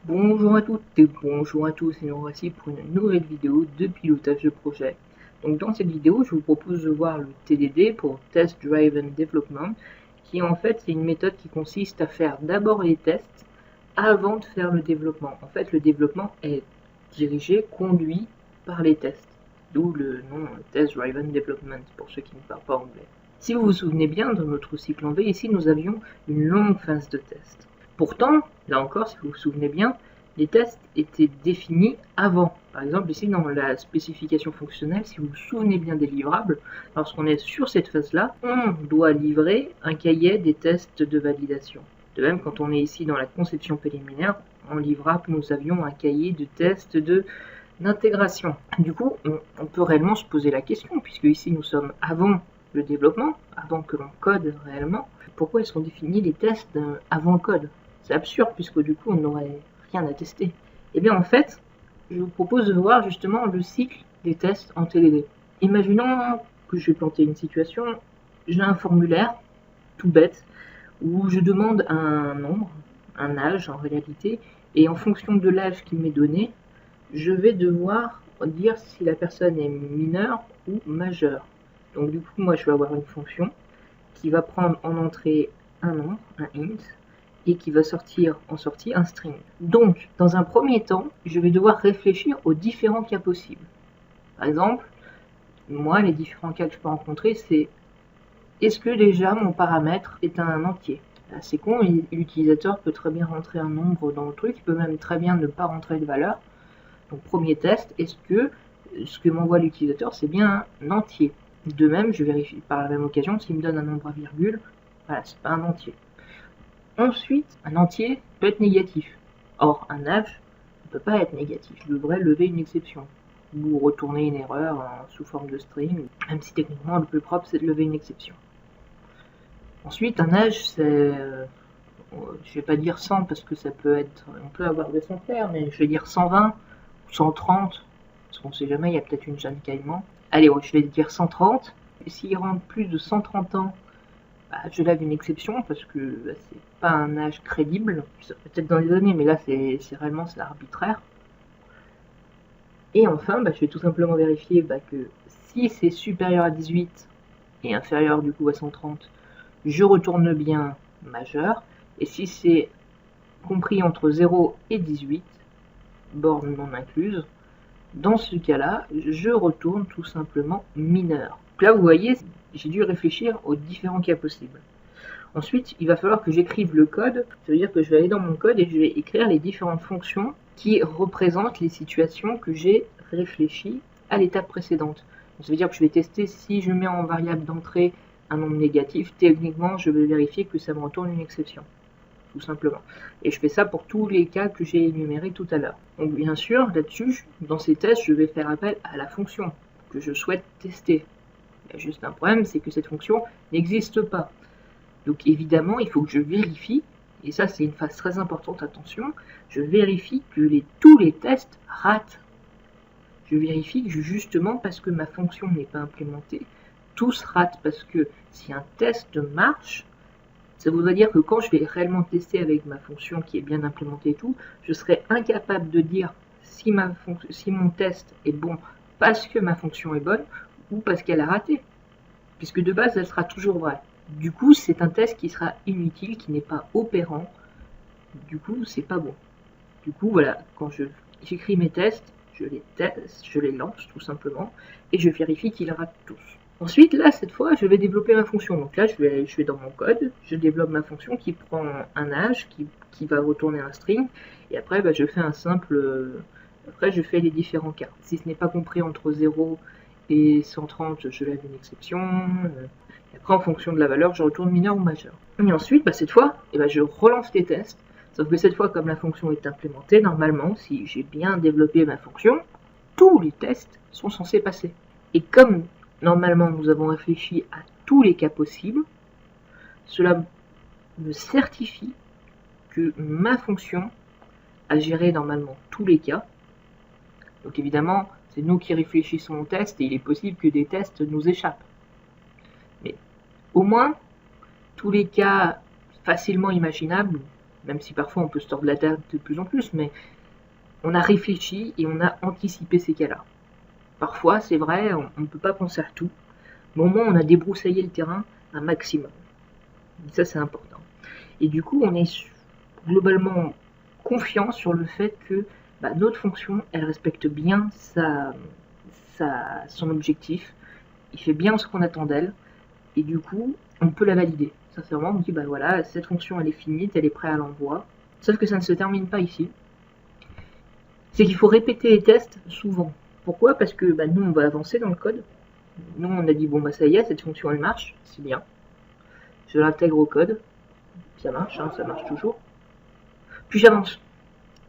Bonjour à toutes et bonjour à tous et nous voici pour une nouvelle vidéo de pilotage de projet. Donc dans cette vidéo, je vous propose de voir le TDD pour Test Driven Development, qui en fait c'est une méthode qui consiste à faire d'abord les tests avant de faire le développement. En fait, le développement est dirigé, conduit par les tests, d'où le nom Test Driven Development pour ceux qui ne parlent pas anglais. Si vous vous souvenez bien, dans notre cycle en V, ici nous avions une longue phase de test. Pourtant, là encore, si vous vous souvenez bien, les tests étaient définis avant. Par exemple, ici dans la spécification fonctionnelle, si vous vous souvenez bien des livrables, lorsqu'on est sur cette phase-là, on doit livrer un cahier des tests de validation. De même, quand on est ici dans la conception préliminaire, en livrable, nous avions un cahier de tests d'intégration. Du coup, on peut réellement se poser la question, puisque ici nous sommes avant le développement, avant que l'on code réellement, pourquoi est-ce qu'on définit les tests avant le code? C'est absurde, puisque du coup on n'aurait rien à tester. Et bien en fait, je vous propose de voir justement le cycle des tests en TDD. Imaginons que je vais planter une situation, j'ai un formulaire tout bête où je demande un nombre, un âge en réalité, et en fonction de l'âge qui m'est donné, je vais devoir dire si la personne est mineure ou majeure. Donc du coup, moi je vais avoir une fonction qui va prendre en entrée un nombre, un int, et qui va sortir en sortie un string. Donc, dans un premier temps, je vais devoir réfléchir aux différents cas possibles. Par exemple, moi, les différents cas que je peux rencontrer, c'est est-ce que déjà mon paramètre est un entier? C'est con, l'utilisateur peut très bien rentrer un nombre dans le truc, il peut même très bien ne pas rentrer de valeur. Donc premier test, est-ce que ce que m'envoie l'utilisateur c'est bien un entier? De même, je vérifie par la même occasion s'il me donne un nombre à virgule, voilà, c'est pas un entier. Ensuite, un entier peut être négatif. Or, un âge ne peut pas être négatif, je devrais lever une exception ou retourner une erreur sous forme de string, même si techniquement le plus propre c'est de lever une exception. Ensuite, un âge c'est je vais pas dire 100 parce que ça peut être, on peut avoir des centenaires, mais je vais dire 120 ou 130, parce qu'on sait jamais, il y a peut-être une jeune caïman. Allez, je vais dire 130. Et s'il rentre plus de 130 ans, bah, je lève une exception parce que c'est pas un âge crédible. Peut-être dans les années, mais là c'est réellement c'est arbitraire. Et enfin, je vais tout simplement vérifier que si c'est supérieur à 18 et inférieur du coup à 130, je retourne bien majeur. Et si c'est compris entre 0 et 18, borne non incluse, dans ce cas-là, je retourne tout simplement mineur. Donc là, vous voyez, j'ai dû réfléchir aux différents cas possibles. Ensuite, il va falloir que j'écrive le code. Ça veut dire que je vais aller dans mon code et je vais écrire les différentes fonctions qui représentent les situations que j'ai réfléchies à l'étape précédente. Donc ça veut dire que je vais tester si je mets en variable d'entrée un nombre négatif. Techniquement, je vais vérifier que ça me retourne une exception. Tout simplement. Et je fais ça pour tous les cas que j'ai énumérés tout à l'heure. Donc bien sûr, là-dessus, dans ces tests, je vais faire appel à la fonction que je souhaite tester. Il y a juste un problème, c'est que cette fonction n'existe pas. Donc évidemment, il faut que je vérifie, et ça c'est une phase très importante, attention, je vérifie que tous les tests ratent. Je vérifie que justement, parce que ma fonction n'est pas implémentée, tous ratent, parce que si un test marche, ça voudrait dire que quand je vais réellement tester avec ma fonction qui est bien implémentée et tout, je serai incapable de dire si mon test est bon parce que ma fonction est bonne ou parce qu'elle a raté. Puisque de base, elle sera toujours vraie. Du coup, c'est un test qui sera inutile, qui n'est pas opérant. Du coup, c'est pas bon. Du coup, voilà, quand j'écris mes tests, je les lance tout simplement, et je vérifie qu'ils ratent tous. Ensuite, là, cette fois, je vais développer ma fonction. Donc là, je vais dans mon code, je développe ma fonction qui prend un âge, qui va retourner un string, et après, je fais un simple... Après, je fais les différents cas. Si ce n'est pas compris entre 0 et 130, je lève une exception. Et après, en fonction de la valeur, je retourne mineur ou majeur. Et ensuite, cette fois, je relance les tests. Sauf que cette fois, comme la fonction est implémentée, normalement, si j'ai bien développé ma fonction, tous les tests sont censés passer. Et comme normalement nous avons réfléchi à tous les cas possibles, cela me certifie que ma fonction a géré normalement tous les cas. Donc évidemment, c'est nous qui réfléchissons aux tests et il est possible que des tests nous échappent. Mais au moins, tous les cas facilement imaginables, même si parfois on peut se tordre la tête de plus en plus, mais on a réfléchi et on a anticipé ces cas-là. Parfois, c'est vrai, on ne peut pas penser à tout, mais au moins on a débroussaillé le terrain un maximum. Et ça, c'est important. Et du coup, on est globalement confiant sur le fait que notre fonction, elle respecte bien son objectif, il fait bien ce qu'on attend d'elle, et du coup, on peut la valider. Sincèrement, on dit, voilà, cette fonction, elle est finie, elle est prête à l'envoi. Sauf que ça ne se termine pas ici. C'est qu'il faut répéter les tests souvent. Pourquoi? Parce que nous, on va avancer dans le code. Nous, on a dit, ça y est, cette fonction, elle marche, c'est bien. Je l'intègre au code, ça marche toujours. Puis j'avance.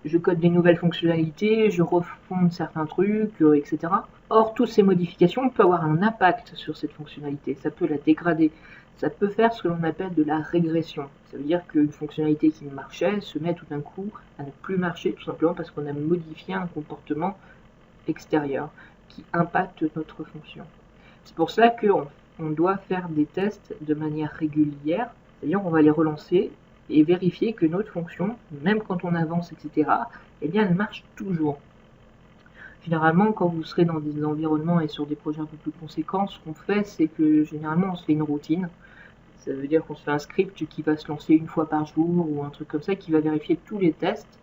Je code des nouvelles fonctionnalités, je refonde certains trucs, etc. Or, toutes ces modifications peuvent avoir un impact sur cette fonctionnalité. Ça peut la dégrader. Ça peut faire ce que l'on appelle de la régression. Ça veut dire qu'une fonctionnalité qui marchait se met tout d'un coup à ne plus marcher, tout simplement parce qu'on a modifié un comportement extérieur qui impacte notre fonction. C'est pour cela qu'on doit faire des tests de manière régulière, c'est-à-dire on va les relancer et vérifier que notre fonction, même quand on avance, etc., eh bien, elle marche toujours. Généralement, quand vous serez dans des environnements et sur des projets un peu plus conséquents, ce qu'on fait, c'est que généralement, on se fait une routine. Ça veut dire qu'on se fait un script qui va se lancer une fois par jour ou un truc comme ça, qui va vérifier tous les tests,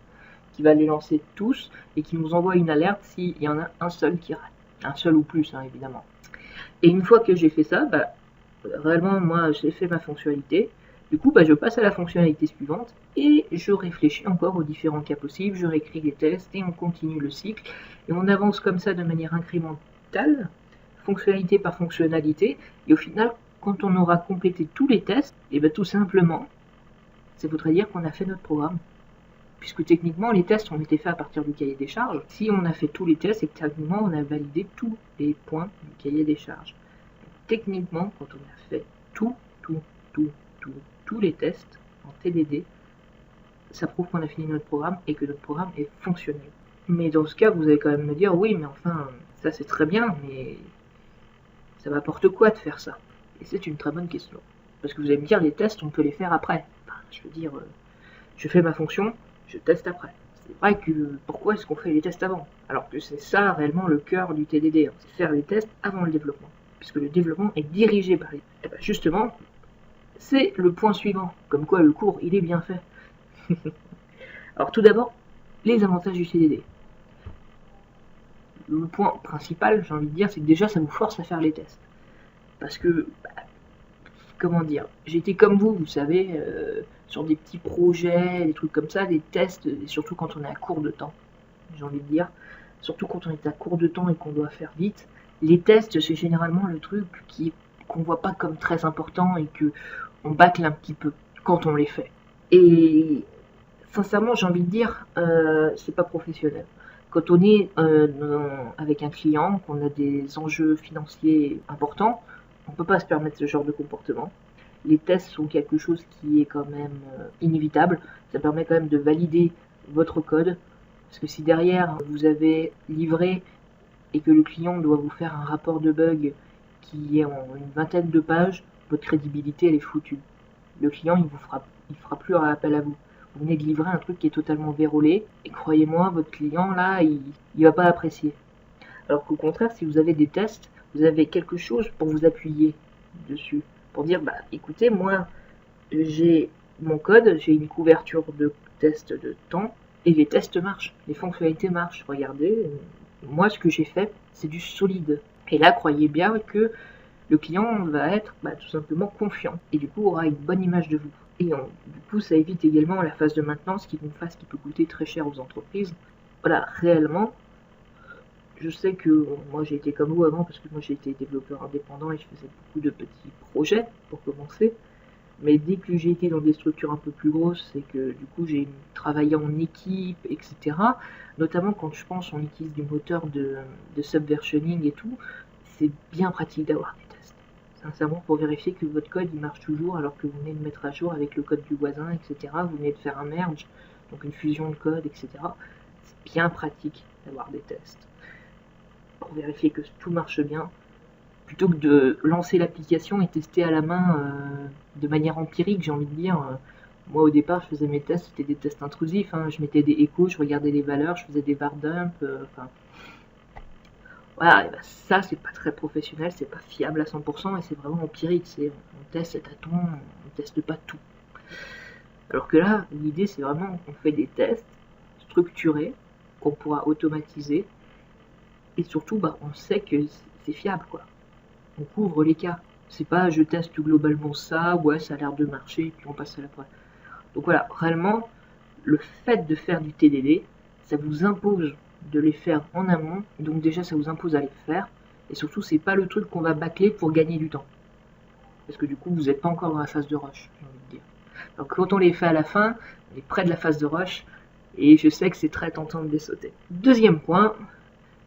qui va les lancer tous et qui nous envoie une alerte s'il y en a un seul qui rate. Un seul ou plus, évidemment. Et une fois que j'ai fait ça, réellement, moi, j'ai fait ma fonctionnalité. Du coup, je passe à la fonctionnalité suivante et je réfléchis encore aux différents cas possibles, je réécris les tests et on continue le cycle. Et on avance comme ça de manière incrémentale, fonctionnalité par fonctionnalité. Et au final, quand on aura complété tous les tests, et tout simplement, ça voudrait dire qu'on a fait notre programme. Puisque techniquement, les tests ont été faits à partir du cahier des charges. Si on a fait tous les tests, c'est que techniquement, on a validé tous les points du cahier des charges. Donc, techniquement, quand on a fait tous les tests en TDD, ça prouve qu'on a fini notre programme et que notre programme est fonctionnel. Mais dans ce cas, vous allez quand même me dire, oui, mais enfin, ça c'est très bien, mais ça m'apporte quoi de faire ça? Et c'est une très bonne question. Parce que vous allez me dire, les tests, on peut les faire après. Je veux dire, je fais ma fonction, je teste après. C'est vrai que pourquoi est-ce qu'on fait les tests avant? Alors que c'est ça réellement le cœur du TDD, c'est faire les tests avant le développement. Puisque le développement est dirigé par les... Et justement, c'est le point suivant, comme quoi le cours, il est bien fait. Alors tout d'abord, les avantages du TDD. Le point principal, j'ai envie de dire, c'est que déjà ça vous force à faire les tests. Parce que, comment dire, j'étais comme vous savez, sur des petits projets, des trucs comme ça, des tests, et surtout quand on est à court de temps, j'ai envie de dire, surtout quand on est à court de temps et qu'on doit faire vite, les tests, c'est généralement le truc qu'on voit pas comme très important et que on bâcle un petit peu quand on les fait. Et sincèrement, j'ai envie de dire, c'est pas professionnel. Quand on est avec un client, qu'on a des enjeux financiers importants, on ne peut pas se permettre ce genre de comportement. Les tests sont quelque chose qui est quand même inévitable. Ça permet quand même de valider votre code. Parce que si derrière, vous avez livré et que le client doit vous faire un rapport de bug qui est en une vingtaine de pages, votre crédibilité, elle est foutue. Le client, il fera plus appel à vous. Vous venez de livrer un truc qui est totalement vérolé, et croyez-moi, votre client, là, il va pas apprécier. Alors qu'au contraire, si vous avez des tests, vous avez quelque chose pour vous appuyer dessus. Pour dire, écoutez, moi, j'ai mon code, j'ai une couverture de tests de temps, et les tests marchent, les fonctionnalités marchent. Regardez, moi, ce que j'ai fait, c'est du solide. Et là, croyez bien que le client va être tout simplement confiant, et du coup aura une bonne image de vous. Et du coup, ça évite également la phase de maintenance qui est une phase qui peut coûter très cher aux entreprises. Voilà, réellement, je sais que moi j'ai été comme vous avant, parce que moi j'ai été développeur indépendant et je faisais beaucoup de petits projets pour commencer. Mais dès que j'ai été dans des structures un peu plus grosses, c'est que du coup j'ai travaillé en équipe, etc. Notamment quand je pense on utilise du moteur de subversioning et tout, c'est bien pratique d'avoir des tests. Sincèrement, pour vérifier que votre code il marche toujours alors que vous venez de mettre à jour avec le code du voisin, etc. Vous venez de faire un merge, donc une fusion de code, etc. C'est bien pratique d'avoir des tests pour vérifier que tout marche bien, plutôt que de lancer l'application et tester à la main de manière empirique, j'ai envie de dire, Moi au départ je faisais mes tests, c'était des tests intrusifs, hein. Je mettais des échos, je regardais les valeurs, je faisais des var dump, enfin voilà, et ben ça c'est pas très professionnel, c'est pas fiable à 100% et c'est vraiment empirique, on teste à tâtons, on teste pas tout. Alors que là, l'idée c'est vraiment qu'on fait des tests structurés, qu'on pourra automatiser, et surtout bah, on sait que c'est fiable quoi. On couvre les cas. C'est pas je teste globalement ça, ouais ça a l'air de marcher, puis on passe à la preuve. Donc voilà, réellement, le fait de faire du TDD, ça vous impose de les faire en amont, donc déjà ça vous impose à les faire, et surtout c'est pas le truc qu'on va bâcler pour gagner du temps. Parce que du coup vous n'êtes pas encore dans la phase de rush, j'ai envie de dire. Donc quand on les fait à la fin, on est près de la phase de rush, et je sais que c'est très tentant de les sauter. Deuxième point,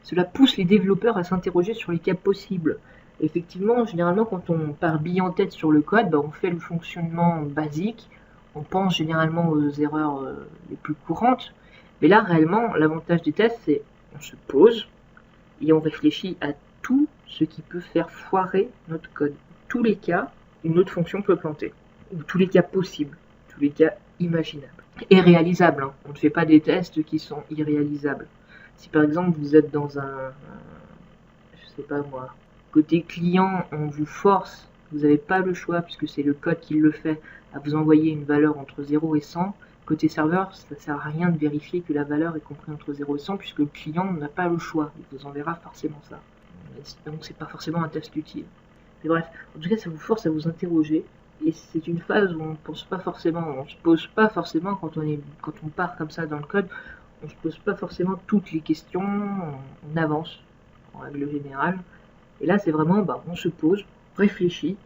cela pousse les développeurs à s'interroger sur les cas possibles. Effectivement, généralement quand on part bille en tête sur le code, bah, on fait le fonctionnement basique, on pense généralement aux erreurs les plus courantes, mais là réellement l'avantage des tests c'est on se pose et on réfléchit à tout ce qui peut faire foirer notre code. Tous les cas, une autre fonction peut planter, ou tous les cas possibles, tous les cas imaginables. Et réalisables, hein. On ne fait pas des tests qui sont irréalisables. Si par exemple vous êtes dans je sais pas moi, côté client, on vous force, vous n'avez pas le choix puisque c'est le code qui le fait, à vous envoyer une valeur entre 0 et 100, côté serveur, ça ne sert à rien de vérifier que la valeur est comprise entre 0 et 100 puisque le client n'a pas le choix, il vous enverra forcément ça. Donc c'est pas forcément un test utile. Mais bref, en tout cas ça vous force à vous interroger, et c'est une phase où on pense pas forcément, on se pose pas forcément quand on part comme ça dans le code, on se pose pas forcément toutes les questions, on avance en règle générale. Et là c'est vraiment, bah, on se pose, réfléchit,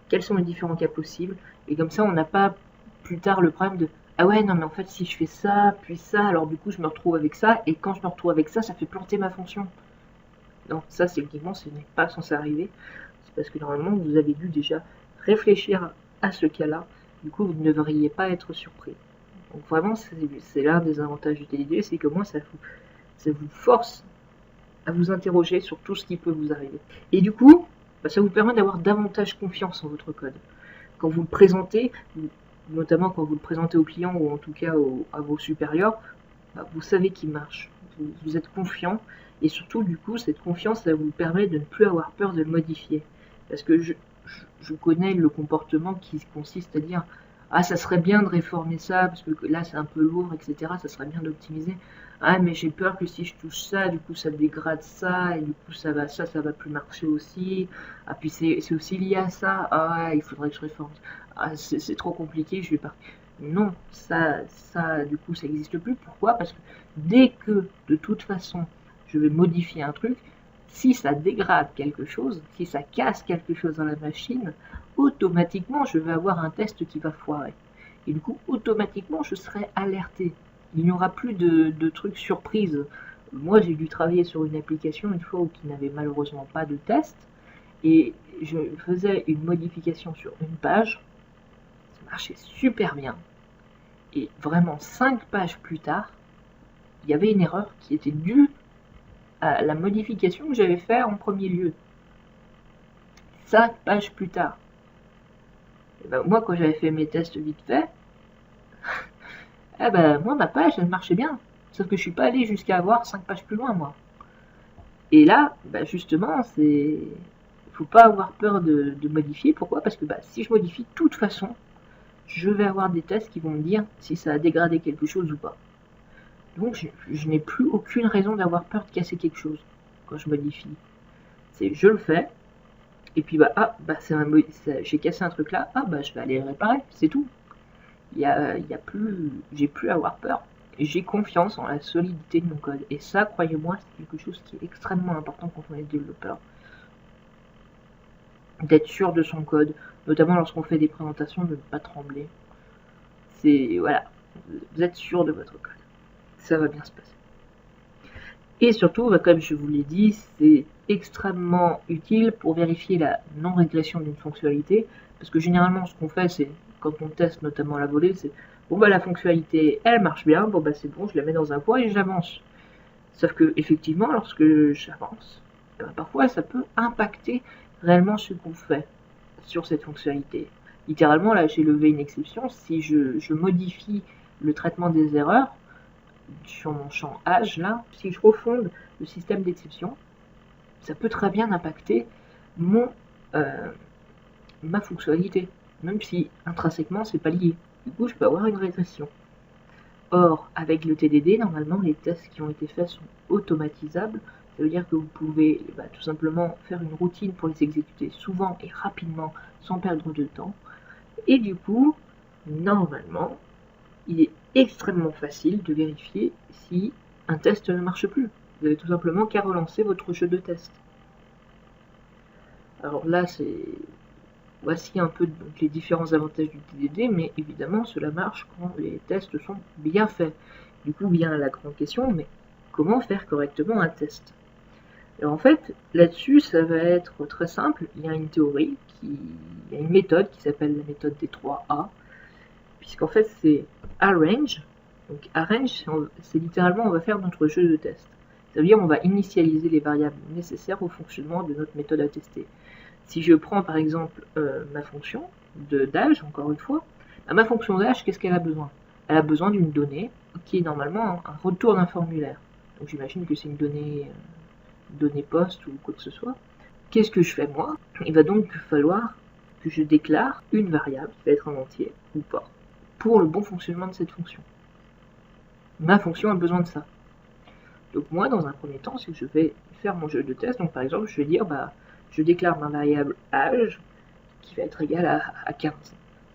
quels sont les différents cas possibles, et comme ça on n'a pas plus tard le problème de ah ouais non mais en fait si je fais ça, puis ça, alors du coup je me retrouve avec ça, et quand je me retrouve avec ça, ça fait planter ma fonction. Non, ça techniquement ce n'est pas censé arriver, c'est parce que normalement vous avez dû déjà réfléchir à ce cas-là, du coup vous ne devriez pas être surpris. Donc vraiment c'est l'un des avantages du TDD, c'est que moi ça vous force à vous interroger sur tout ce qui peut vous arriver. Et du coup, bah, ça vous permet d'avoir davantage confiance en votre code. Quand vous le présentez, notamment quand vous le présentez aux clients ou en tout cas à vos supérieurs, bah, vous savez qu'il marche, vous êtes confiant, et surtout du coup cette confiance ça vous permet de ne plus avoir peur de le modifier. Parce que je connais le comportement qui consiste à dire ah ça serait bien de réformer ça parce que là c'est un peu lourd etc, ça serait bien d'optimiser, ah mais j'ai peur que si je touche ça du coup ça dégrade ça et du coup ça va plus marcher aussi, ah puis c'est aussi lié à ça, ah il faudrait que je réforme, ah c'est trop compliqué, je vais pas. Non, ça du coup ça n'existe plus. Pourquoi? Parce que dès que de toute façon je vais modifier un truc, si ça dégrade quelque chose, si ça casse quelque chose dans la machine, automatiquement je vais avoir un test qui va foirer. Et du coup automatiquement je serai alerté. Il n'y aura plus de trucs surprises. Moi j'ai dû travailler sur une application une fois qui n'avait malheureusement pas de test, et je faisais une modification sur une page, ça marchait super bien. Et vraiment 5 pages plus tard, il y avait une erreur qui était due à la modification que j'avais faite en premier lieu. 5 pages plus tard. Et ben, moi, quand j'avais fait mes tests vite fait, eh ben, moi, ma page, elle marchait bien. Sauf que je suis pas allé jusqu'à avoir 5 pages plus loin, moi. Et là, ben, justement, faut pas avoir peur de modifier. Pourquoi? Parce que si je modifie, de toute façon, je vais avoir des tests qui vont me dire si ça a dégradé quelque chose ou pas. Donc je n'ai plus aucune raison d'avoir peur de casser quelque chose quand je modifie. Je le fais, et puis j'ai cassé un truc là, je vais aller le réparer, c'est tout. J'ai plus à avoir peur. J'ai confiance en la solidité de mon code. Et ça, croyez-moi, c'est quelque chose qui est extrêmement important quand on est développeur. D'être sûr de son code, notamment lorsqu'on fait des présentations, de ne pas trembler. Voilà, vous êtes sûr de votre code. Ça va bien se passer. Et surtout, comme je vous l'ai dit, c'est extrêmement utile pour vérifier la non-régression d'une fonctionnalité, parce que généralement ce qu'on fait, c'est quand on teste notamment la volée, c'est bon la fonctionnalité elle marche bien, bon c'est bon, je la mets dans un coin et j'avance. Sauf que effectivement, lorsque j'avance, parfois ça peut impacter réellement ce qu'on fait sur cette fonctionnalité. Littéralement, là, j'ai levé une exception. Si je modifie le traitement des erreurs sur mon champ âge, là, si je refonde le système d'exception, ça peut très bien impacter ma fonctionnalité, même si intrinsèquement, c'est pas lié. Du coup, je peux avoir une régression. Or, avec le TDD, normalement, les tests qui ont été faits sont automatisables. Ça veut dire que vous pouvez tout simplement faire une routine pour les exécuter souvent et rapidement, sans perdre de temps. Et du coup, normalement, il est extrêmement facile de vérifier si un test ne marche plus. Vous avez tout simplement qu'à relancer votre jeu de test. Alors là, voici un peu donc, les différents avantages du TDD, mais évidemment, cela marche quand les tests sont bien faits. Du coup, vient la grande question, mais comment faire correctement un test? Alors en fait, là-dessus, ça va être très simple. Il y a une théorie, il y a une méthode qui s'appelle la méthode des 3A, puisqu'en fait, c'est arrange. Donc arrange, c'est littéralement, on va faire notre jeu de test. Ça veut dire on va initialiser les variables nécessaires au fonctionnement de notre méthode à tester. Si je prends par exemple ma fonction d'âge, encore une fois, ma fonction d'âge, qu'est-ce qu'elle a besoin? Elle a besoin d'une donnée qui est normalement un retour d'un formulaire. Donc j'imagine que c'est une donnée poste ou quoi que ce soit. Qu'est-ce que je fais moi? Il va donc falloir que je déclare une variable qui va être un entier ou pas pour le bon fonctionnement de cette fonction. Ma fonction a besoin de ça. Donc moi, dans un premier temps, si je vais faire mon jeu de test, donc par exemple, je vais dire, je déclare ma variable âge qui va être égale à 15.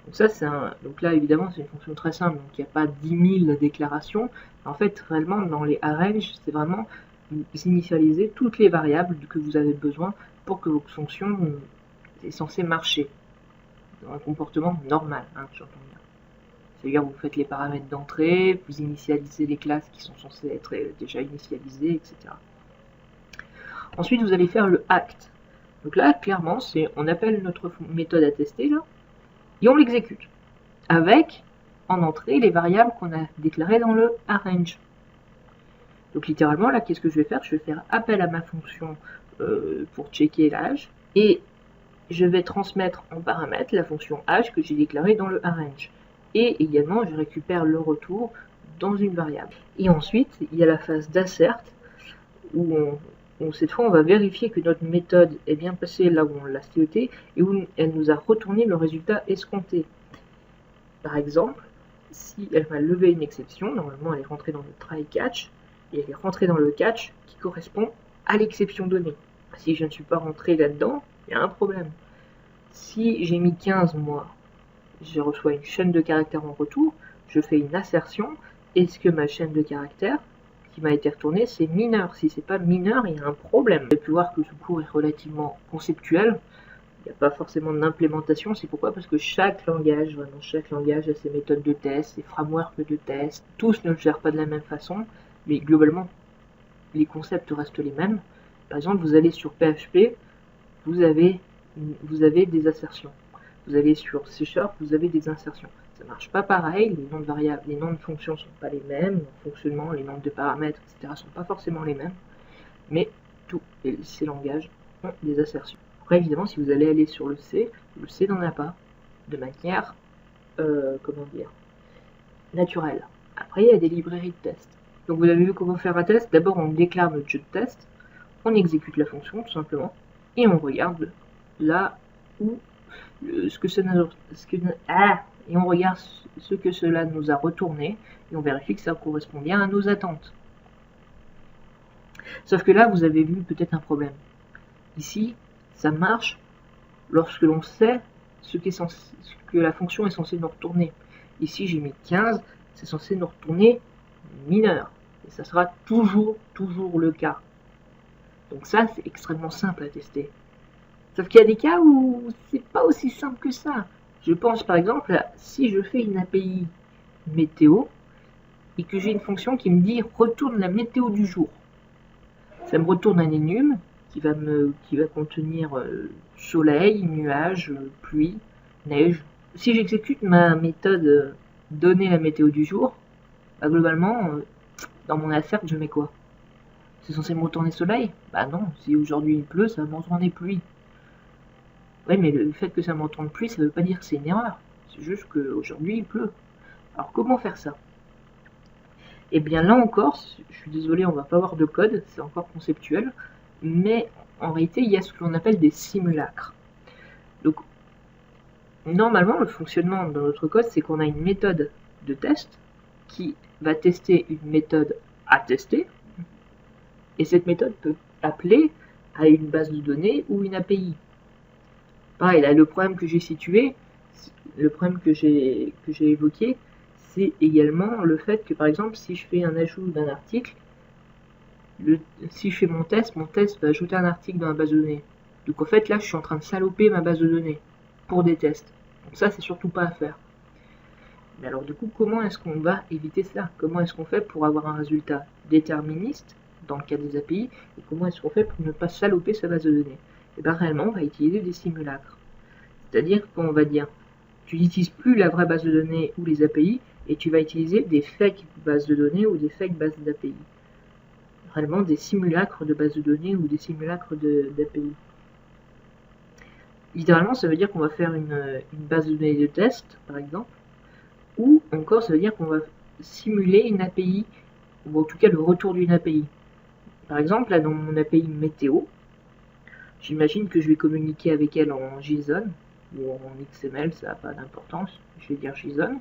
Donc ça, donc là, évidemment, c'est une fonction très simple, donc il n'y a pas 10 000 déclarations. En fait, réellement, dans les arrange, c'est vraiment vous initialisez toutes les variables que vous avez besoin pour que votre fonction est censée marcher dans un comportement normal, j'entends bien. C'est-à-dire vous faites les paramètres d'entrée, vous initialisez les classes qui sont censées être déjà initialisées, etc. Ensuite, vous allez faire le act. Donc là, clairement, on appelle notre méthode à tester, là, et on l'exécute, avec, en entrée, les variables qu'on a déclarées dans le arrange. Donc littéralement, là, qu'est-ce que je vais faire? Je vais faire appel à ma fonction pour checker l'âge, et je vais transmettre en paramètre la fonction âge que j'ai déclarée dans le arrange. Et également, je récupère le retour dans une variable. Et ensuite, il y a la phase d'assert, où cette fois, on va vérifier que notre méthode est bien passée là où on l'a CET, et où elle nous a retourné le résultat escompté. Par exemple, si elle va lever une exception, normalement elle est rentrée dans le try catch, et elle est rentrée dans le catch qui correspond à l'exception donnée. Si je ne suis pas rentré là-dedans, il y a un problème. Si j'ai mis 15 moi, je reçois une chaîne de caractères en retour, je fais une assertion, est-ce que ma chaîne de caractères qui m'a été retournée, c'est mineur? Si c'est pas mineur, il y a un problème. Vous avez pu voir que ce cours est relativement conceptuel, il n'y a pas forcément d'implémentation, c'est pourquoi? Parce que chaque langage, vraiment chaque langage a ses méthodes de test, ses frameworks de test, tous ne le gèrent pas de la même façon, mais globalement, les concepts restent les mêmes. Par exemple, vous allez sur PHP, vous avez des assertions. Vous allez sur C#, vous avez des insertions. Ça marche pas pareil, les noms de variables, les noms de fonctions sont pas les mêmes, le fonctionnement, les nombres de paramètres, etc. sont pas forcément les mêmes, mais tous ces langages ont des assertions. Après, évidemment, si vous allez aller sur le C n'en a pas, de manière, naturelle. Après, il y a des librairies de tests. Donc vous avez vu comment faire un test. D'abord, on déclare notre jeu de test, on exécute la fonction, tout simplement, et on regarde là où et on regarde ce que cela nous a retourné, et on vérifie que ça correspond bien à nos attentes. Sauf que là, vous avez vu peut-être un problème. Ici, ça marche lorsque l'on sait ce que la fonction est censée nous retourner. Ici, j'ai mis 15, c'est censé nous retourner mineur. Et ça sera toujours le cas. Donc ça, c'est extrêmement simple à tester. Sauf qu'il y a des cas où c'est pas aussi simple que ça. Je pense par exemple à si je fais une API météo et que j'ai une fonction qui me dit retourne la météo du jour. Ça me retourne un enum qui va contenir soleil, nuages, pluie, neige. Si j'exécute ma méthode donner la météo du jour, globalement, dans mon assert, je mets quoi? C'est censé me retourner soleil? Bah non, si aujourd'hui il pleut, ça va me retourner pluie. Ouais, mais le fait que ça m'entende plus, ça veut pas dire que c'est une erreur. C'est juste qu'aujourd'hui, il pleut. Alors, comment faire ça? Eh bien, là encore, je suis désolé, on va pas avoir de code, c'est encore conceptuel, mais en réalité, il y a ce que l'on appelle des simulacres. Donc, normalement, le fonctionnement dans notre code, c'est qu'on a une méthode de test qui va tester une méthode à tester, et cette méthode peut appeler à une base de données ou une API. Pareil, là, le problème que j'ai situé, le problème que j'ai évoqué, c'est également le fait que, par exemple, si je fais un ajout d'un article, si je fais mon test va ajouter un article dans la base de données. Donc en fait, là, je suis en train de saloper ma base de données pour des tests. Donc ça, c'est surtout pas à faire. Mais alors du coup, comment est-ce qu'on va éviter ça? Comment est-ce qu'on fait pour avoir un résultat déterministe dans le cas des API? Et comment est-ce qu'on fait pour ne pas saloper sa base de données? Et bien réellement, on va utiliser des simulacres. C'est-à-dire qu'on va dire, tu n'utilises plus la vraie base de données ou les API, et tu vas utiliser des fake bases de données ou des fake bases d'API. Réellement des simulacres de bases de données ou des simulacres d'API. Littéralement, ça veut dire qu'on va faire une base de données de test, par exemple, ou encore ça veut dire qu'on va simuler une API, ou en tout cas le retour d'une API. Par exemple, là dans mon API météo, j'imagine que je vais communiquer avec elle en JSON, ou en XML, ça n'a pas d'importance, je vais dire JSON.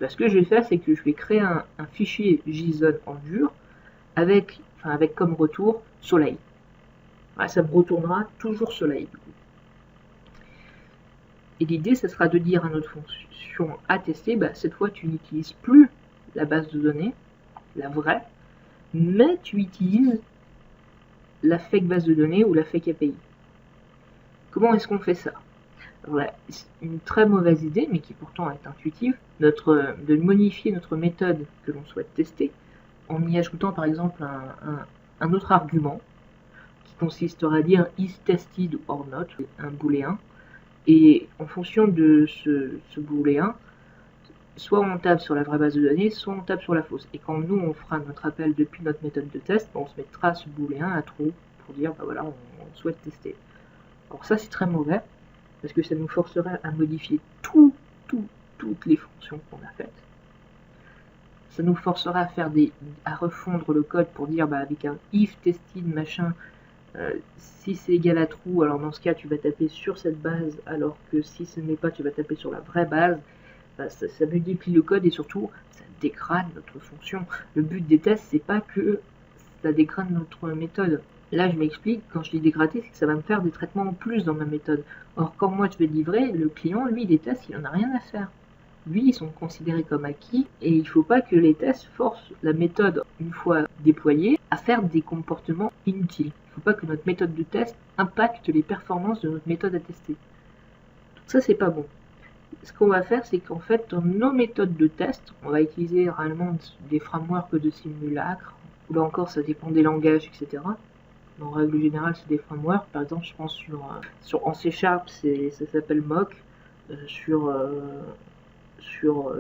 Là, ce que je vais faire, c'est que je vais créer un fichier JSON en dur, avec comme retour soleil. Ouais, ça me retournera toujours soleil, du coup. Et l'idée, ça sera de dire à notre fonction à tester, bah, cette fois, tu n'utilises plus la base de données, la vraie, mais tu utilises la fake base de données ou la fake API. Comment est-ce qu'on fait ça? Voilà, c'est une très mauvaise idée, mais qui pourtant est intuitive, de modifier notre méthode que l'on souhaite tester, en y ajoutant par exemple un autre argument, qui consistera à dire is tested or not, un booléen, et en fonction de ce booléen, soit on tape sur la vraie base de données, soit on tape sur la fausse. Et quand nous, on fera notre appel depuis notre méthode de test, on se mettra ce booléen à true pour dire, bah voilà, on souhaite tester. Alors ça, c'est très mauvais, parce que ça nous forcerait à modifier toutes les fonctions qu'on a faites. Ça nous forcera à refondre le code pour dire, bah, avec un if tested machin, si c'est égal à true, alors dans ce cas tu vas taper sur cette base, alors que si ce n'est pas, tu vas taper sur la vraie base. Bah, ça multiplie le code et surtout ça dégrade notre fonction. Le but des tests, c'est pas que ça dégrade notre méthode. Là je m'explique, quand je dis dégrader, c'est que ça va me faire des traitements en plus dans ma méthode. Or quand moi je vais livrer, le client, lui, des tests, il en a rien à faire. Lui, ils sont considérés comme acquis et il ne faut pas que les tests forcent la méthode, une fois déployée, à faire des comportements inutiles. Il ne faut pas que notre méthode de test impacte les performances de notre méthode à tester. Tout ça, c'est pas bon. Ce qu'on va faire, c'est qu'en fait, dans nos méthodes de test, on va utiliser réellement des frameworks de simulacres, ou là encore, ça dépend des langages, etc. En règle générale, c'est des frameworks. Par exemple, je pense en C#, ça s'appelle mock. Sur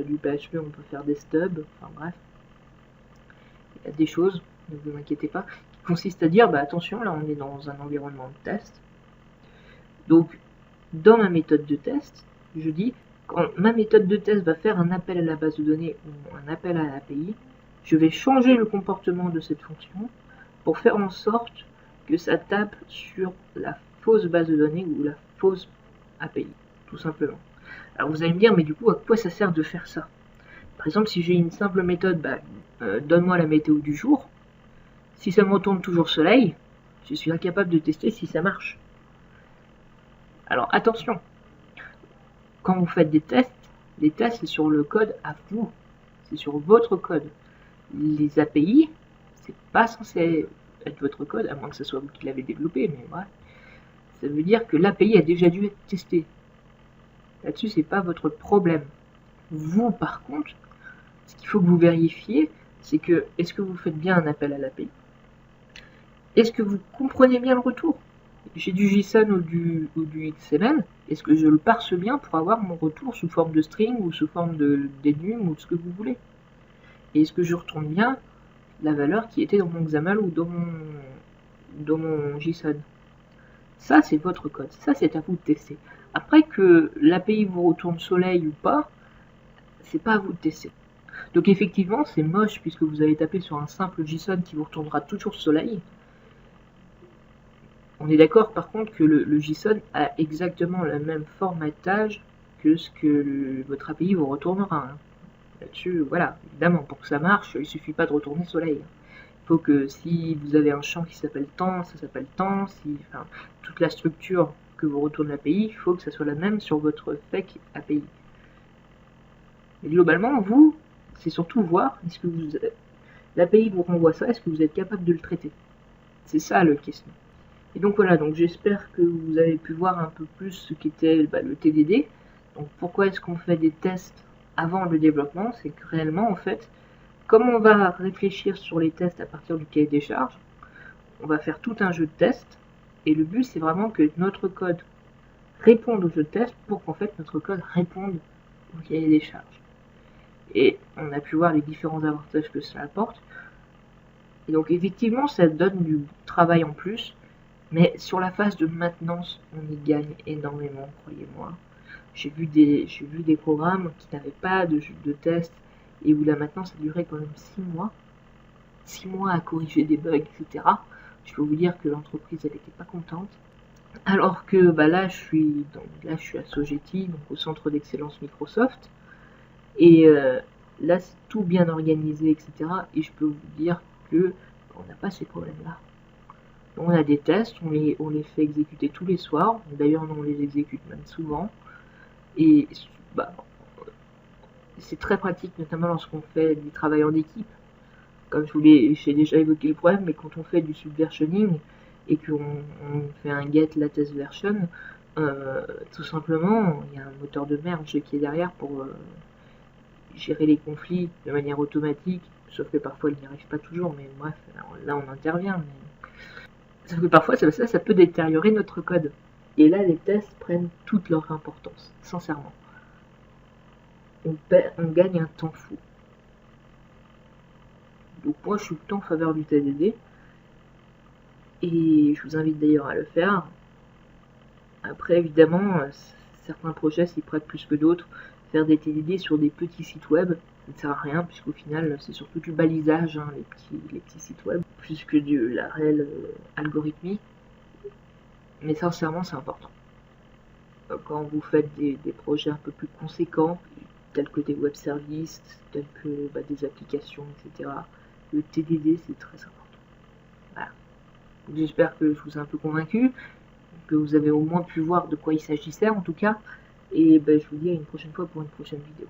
du PHP, on peut faire des stubs, enfin bref. Il y a des choses, ne vous inquiétez pas, qui consistent à dire, bah attention, là on est dans un environnement de test. Donc, dans ma méthode de test, je dis, quand ma méthode de test va faire un appel à la base de données ou un appel à l'API, je vais changer le comportement de cette fonction pour faire en sorte que ça tape sur la fausse base de données ou la fausse API, tout simplement. Alors vous allez me dire, mais du coup, à quoi ça sert de faire ça? Par exemple, si j'ai une simple méthode, bah, donne-moi la météo du jour. Si ça me retourne toujours soleil, je suis incapable de tester si ça marche. Alors attention, quand vous faites des tests, les tests c'est sur le code à vous, c'est sur votre code. Les API, c'est pas censé être votre code, à moins que ce soit vous qui l'avez développé, mais voilà. Ça veut dire que l'API a déjà dû être testée. Là-dessus, c'est pas votre problème. Vous, par contre, ce qu'il faut que vous vérifiez, c'est que est-ce que vous faites bien un appel à l'API? Est-ce que vous comprenez bien le retour? J'ai du JSON ou du XML, est-ce que je le parse bien pour avoir mon retour sous forme de string ou sous forme d'énum ou ce que vous voulez? Et est-ce que je retourne bien la valeur qui était dans mon XAML ou dans mon JSON? Ça, c'est votre code. Ça, c'est à vous de tester. Après que l'API vous retourne soleil ou pas, c'est pas à vous de tester. Donc effectivement, c'est moche puisque vous avez tapé sur un simple JSON qui vous retournera toujours soleil. On est d'accord par contre que le JSON a exactement le même formatage que ce que votre API vous retournera. Hein. Là-dessus, voilà, évidemment, pour que ça marche, il suffit pas de retourner soleil. Il faut que si vous avez un champ qui s'appelle temps, ça s'appelle temps, enfin, toute la structure que vous retourne l'API, il faut que ça soit la même sur votre fake API. Mais globalement, vous, c'est surtout voir, est-ce que l'API vous renvoie ça, est-ce que vous êtes capable de le traiter? C'est ça le question. Et donc voilà, donc j'espère que vous avez pu voir un peu plus ce qu'était le TDD. Donc pourquoi est-ce qu'on fait des tests avant le développement? C'est que réellement, en fait, comme on va réfléchir sur les tests à partir du cahier des charges, on va faire tout un jeu de tests. Et le but, c'est vraiment que notre code réponde au jeu de tests pour qu'en fait notre code réponde au cahier des charges. Et on a pu voir les différents avantages que cela apporte. Et donc effectivement, ça donne du travail en plus. Mais sur la phase de maintenance, on y gagne énormément, croyez-moi. J'ai vu des programmes qui n'avaient pas de test et où la maintenance a duré quand même 6 mois. 6 mois à corriger des bugs, etc. Je peux vous dire que l'entreprise, elle n'était pas contente. Alors que là, je suis à Sogeti, donc au centre d'excellence Microsoft. Et là, c'est tout bien organisé, etc. Et je peux vous dire que on n'a pas ces problèmes-là. On a des tests, on les fait exécuter tous les soirs. D'ailleurs, on les exécute même souvent. Et c'est très pratique, notamment lorsqu'on fait du travail en équipe. Comme j'ai déjà évoqué le problème, mais quand on fait du subversioning et qu'on fait un get latest version, tout simplement, il y a un moteur de merge qui est derrière pour gérer les conflits de manière automatique, sauf que parfois il n'y arrive pas toujours, mais bref, là on intervient. Sauf que parfois ça peut détériorer notre code. Et là, les tests prennent toute leur importance, sincèrement. On gagne un temps fou. Donc moi, je suis plutôt en faveur du TDD. Et je vous invite d'ailleurs à le faire. Après, évidemment, certains projets s'y prêtent plus que d'autres. Faire des TDD sur des petits sites web, ça ne sert à rien, puisqu'au final, c'est surtout du balisage, hein, les petits sites web, plus que de la réelle algorithmie. Mais sincèrement, c'est important. Quand vous faites des projets un peu plus conséquents, tels que des web services, tels que des applications, etc., le TDD, c'est très important. Voilà. J'espère que je vous ai un peu convaincu, que vous avez au moins pu voir de quoi il s'agissait en tout cas, et je vous dis à une prochaine fois pour une prochaine vidéo.